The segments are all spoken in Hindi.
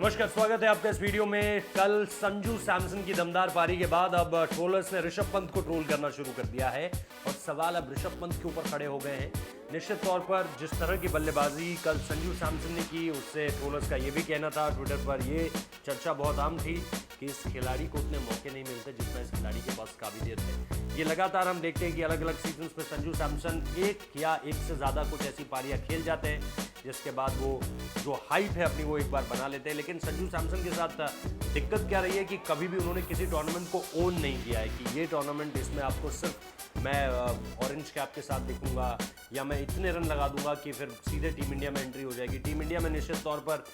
नमस्कार, स्वागत है आपका इस वीडियो में। कल संजू सैमसन की दमदार पारी के बाद अब ट्रोलर्स ने ऋषभ पंत को ट्रोल करना शुरू कर दिया है और सवाल अब ऋषभ पंत के ऊपर खड़े हो गए हैं। निश्चित तौर पर जिस तरह की बल्लेबाजी कल संजू सैमसन ने की, उससे ट्रोलर्स का ये भी कहना था, ट्विटर पर ये चर्चा बहुत आम थी कि इस खिलाड़ी को उतने मौके नहीं मिलते जितना इस खिलाड़ी के पास काबिलियत है। ये लगातार हम देखते हैं कि अलग अलग सीजन्स में संजू सैमसन एक या एक से ज़्यादा कुछ ऐसी पारियां खेल जाते हैं जिसके बाद वो जो हाइप है अपनी वो एक बार बना लेते हैं। लेकिन संजू सैमसन के साथ दिक्कत क्या रही है कि कभी भी उन्होंने किसी टूर्नामेंट को ओन नहीं किया है कि ये टूर्नामेंट, इसमें आपको सिर्फ मैं ऑरेंज कैप के साथ दिखूंगा या मैं इतने रन लगा दूंगा कि फिर सीधे टीम इंडिया में एंट्री हो जाएगी। टीम इंडिया में निश्चित तौर पर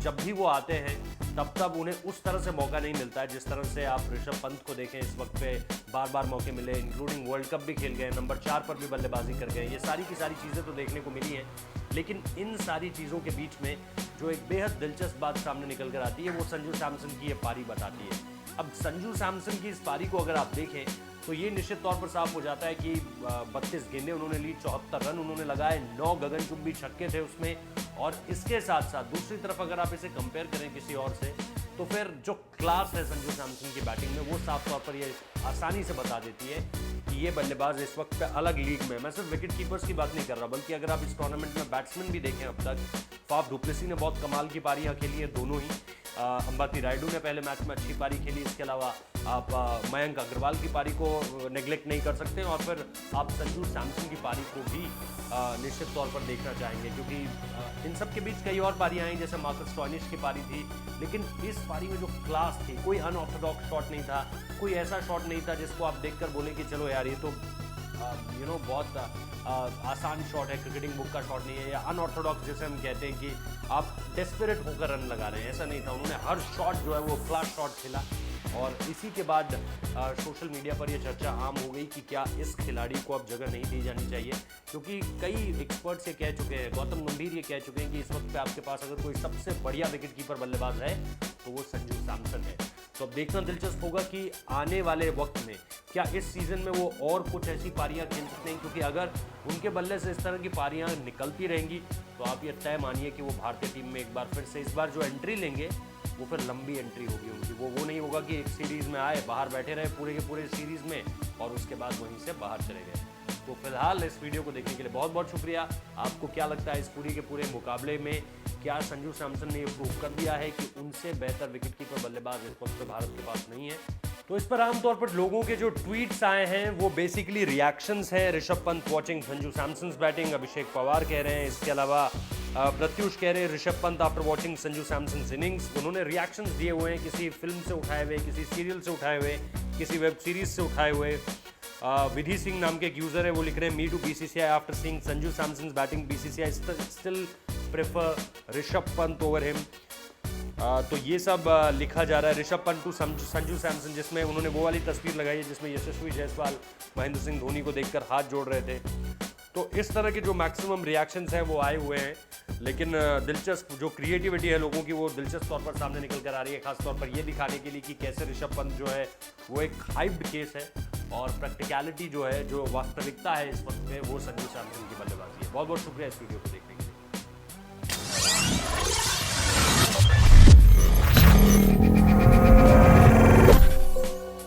जब भी वो आते हैं तब उन्हें उस तरह से मौका नहीं मिलता है जिस तरह से आप ऋषभ पंत को देखें। इस वक्त पे बार बार मौके मिले, इंक्लूडिंग वर्ल्ड कप भी खेल गए, नंबर 4 पर भी बल्लेबाजी कर गए। ये सारी की सारी चीज़ें तो देखने को मिली हैं, लेकिन इन सारी चीज़ों के बीच में जो एक बेहद दिलचस्प बात सामने निकल कर आती है वो संजू सैमसन की ये पारी बताती है। अब संजू सैमसन की इस पारी को अगर आप देखें तो ये निश्चित तौर पर साफ हो जाता है कि 32 गेंदें उन्होंने ली, 74 रन उन्होंने लगाए, 9 गगनचुंबी छक्के थे उसमें। और इसके साथ साथ दूसरी तरफ अगर आप इसे कंपेयर करें किसी और से तो फिर जो क्लास है संजू सैमसन की बैटिंग में वो साफ तौर पर ये आसानी से बता देती है कि ये बल्लेबाज इस वक्त पे अलग लीग में। मैं सिर्फ विकेट कीपर्स की बात नहीं कर रहा, बल्कि अगर आप इस टूर्नामेंट में बैट्समैन भी देखें अब तक, फाफ डुप्लेसी ने बहुत कमाल की पारियां खेली है, दोनों ही। अंबाती रायडू ने पहले मैच में अच्छी पारी खेली, इसके अलावा आप मयंक अग्रवाल की पारी को नेग्लेक्ट नहीं कर सकते और फिर आप संजू सैमसन की पारी को भी निश्चित तौर पर देखना चाहेंगे, क्योंकि इन सब के बीच कई और पारियां आई जैसे मार्कस स्टॉइनिस की पारी थी, लेकिन इस पारी में जो क्लास थी, कोई अनऑर्थोडॉक्स शॉट नहीं था, कोई ऐसा शॉट नहीं था जिसको आप देखकर बोले कि चलो यार ये तो बहुत आसान शॉट है, क्रिकेटिंग बुक का शॉट नहीं है, या अनऑर्थोडॉक्स जैसे हम कहते हैं कि आप डेस्परेट होकर रन लगा रहे हैं, ऐसा नहीं था। उन्होंने हर शॉट जो है वो क्लास शॉट खेला और इसी के बाद सोशल मीडिया पर यह चर्चा आम हो गई कि क्या इस खिलाड़ी को अब जगह नहीं दी जानी चाहिए, क्योंकि कई एक्सपर्ट्स ये कह चुके हैं, गौतम गंभीर ये कह चुके हैं कि इस वक्त पे आपके पास अगर कोई सबसे बढ़िया विकेट कीपर बल्लेबाज है तो वो संजू सैमसन है। तो अब देखना दिलचस्प होगा कि आने वाले वक्त में क्या इस सीज़न में वो और कुछ ऐसी पारियां खेल सकते हैं, क्योंकि अगर उनके बल्ले से इस तरह की पारियां निकलती रहेंगी तो आप ये तय मानिए कि वो भारतीय टीम में एक बार फिर से इस बार जो एंट्री लेंगे वो फिर लंबी एंट्री होगी उनकी। वो नहीं होगा कि एक सीरीज़ में आए, बाहर बैठे रहे पूरे के पूरे सीरीज़ में और उसके बाद वहीं से बाहर चले गए। तो फिलहाल इस वीडियो को देखने के लिए बहुत बहुत शुक्रिया। आपको क्या लगता है इस पूरी के पूरे मुकाबले में क्या संजू सैमसन ने ये प्रूव कर दिया है कि उनसे बेहतर विकेट कीपर बल्लेबाज इस वक्त भारत के पास नहीं है? तो इस पर आमतौर पर लोगों के जो ट्वीट्स आए हैं वो बेसिकली रिएक्शंस हैं। ऋषभ पंत वॉचिंग संजू सैमसन्स बैटिंग, अभिषेक पवार कह रहे हैं। इसके अलावा प्रत्युष कह रहे हैं Rishabh Pant after watching Sanju Samson's innings. उन्होंने रिएक्शंस दिए हुए हैं, किसी फिल्म से उठाए हुए, किसी सीरियल से उठाए हुए, किसी वेब सीरीज से उठाए हुए। विधि सिंह नाम के एक यूजर है, वो लिख रहे हैं me to BCCI after seeing Sanju Samson's batting, BCCI still prefer Rishabh Pant over him. तो ये सब लिखा जा रहा है ऋषभ पंत टू संजू सैमसन, जिसमें उन्होंने वो वाली तस्वीर लगाई है जिसमें यशस्वी जायसवाल महेंद्र सिंह धोनी को देखकर हाथ जोड़ रहे थे। तो इस तरह के जो मैक्सिमम रिएक्शंस हैं वो आए हुए हैं, लेकिन दिलचस्प जो क्रिएटिविटी है लोगों की वो दिलचस्प तौर पर सामने निकल कर आ रही है, खासतौर पर ये दिखाने के लिए कि कैसे ऋषभ पंत जो है वो एक हाइप्ड केस है और प्रैक्टिकलिटी जो है, जो वास्तविकता है इस वक्त में, वो संजू सैमसन की बल्लेबाजी है। बहुत बहुत शुक्रिया इस वीडियो को देखने के लिए।